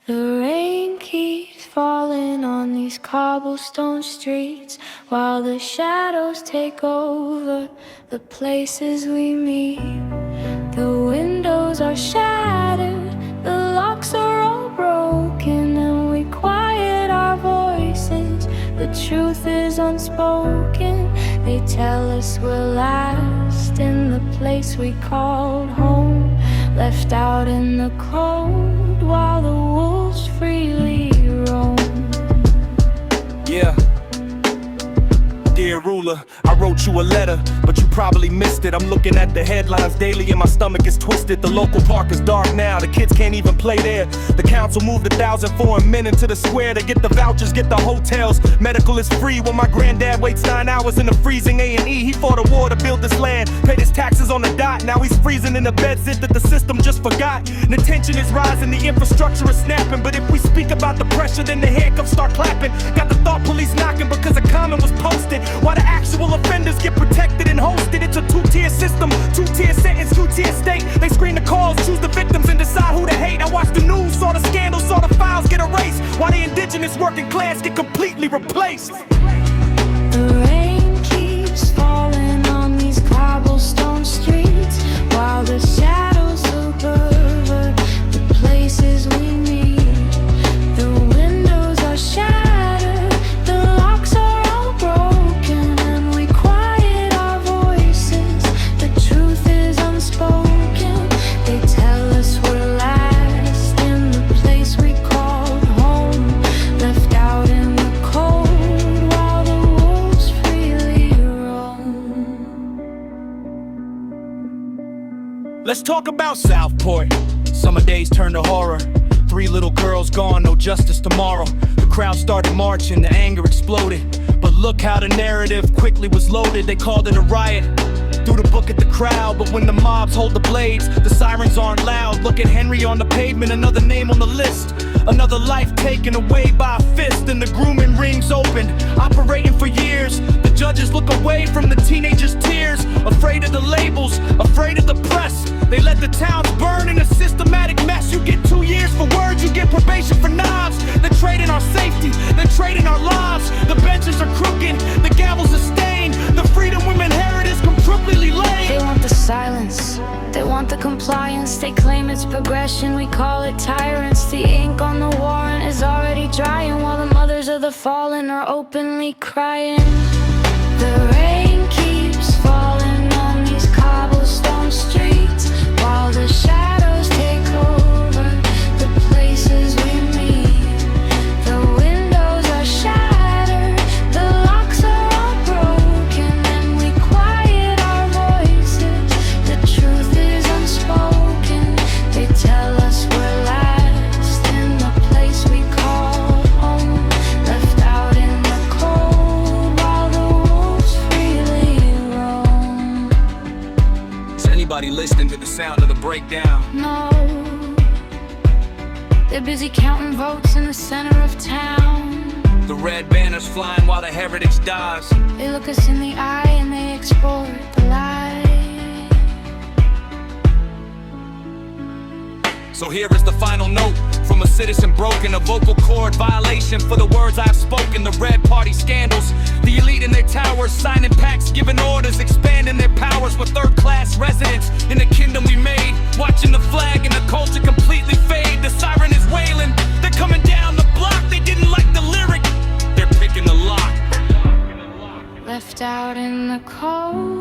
The rain keeps falling on these cobblestone streets, while the shadows take over the places we meet. The windows are shattered, the locks are all broken, and we quiet our voices. The truth is unspoken. They tell us we're last in the place we called home, left out in the cold while the wolves freely roam. Yeah. Dear ruler, I wrote you a letter, but you probably missed it. I'm looking at the headlines daily and my stomach is twisted. The local park is dark now, the kids can't even play there. The council moved 1,000 foreign men into the square to get the vouchers, get the hotels. Medical is free while my granddad waits 9 hours in the freezing A&E. He fought a war to build this land, paid his taxes on the dot. Now he's freezing in a bed sit that the system just forgot. The tension is rising, the infrastructure is snapping, but if we speak about the pressure, then the handcuffs start clapping. Got the thought police knocking because a comment was posted. Why the actual offenders get protected and hosted? It's a two-tier system, two-tier sentence, two-tier state. They screen the calls, choose the victims, and decide who to hate. I watch the news, saw the scandals, saw the files get erased, while the indigenous working class get completely replaced. The rain keeps falling on these cobblestone streets, while the shadows look over the places we meet. The windows are shattered, the locks are all broken, and we quiet our voices. The truth is unspoken. They tell us we're last in the place we called home, left out in the cold while the wolves freely roam. Let's talk about Southport. Summer days turn to horror. 3 little girls gone, no justice tomorrow. The crowd started marching, the anger exploded. But look how the narrative quickly was loaded. They called it a riot, threw the book at the crowd. But when the mobs hold the blades, the sirens aren't loud. Look at Henry on the pavement, another name on the list. Another life taken away by a fist, and the grooming rings opened, operating for years. The judges look away from the teenagers' tears, afraid of the labels, afraid of the press. They let the towns burn in a systematic mess. You get 2 years for words, you get probation for knives. They're trading our safety, they're trading our lives. The benches are crooked, the gavels are stained. The freedom we inherit is completely lame. They want the silence, they want the compliance. They claim it's progression, we call it tyrants. The ink on the warrant is already drying, while the mothers of the fallen are openly crying. The rain keeps falling on these cobblestone streets, while the shadows take over the places we meet. The windows are shattered, the locks are all broken, and we quiet our voices. The truth is unspoken. They tell us we're last in the place we call home, left out in the cold while the wolves freely roam. Is anybody listening to the sound of the breakdown? No, they're busy counting votes in the center of town. The red banners flying while the heritage dies. They look us in the eye and they export the lie. So here is the final note from a citizen broken, a vocal cord violation for the words I've spoken. The Red Party scandals, the elite in their towers, signing pacts, giving orders, expanding their powers. With third-class residents in the kingdom we made, watching the flag and the culture completely fade. The siren is wailing, they're coming down the block. They didn't like the lyric, they're picking the lock. Left out in the cold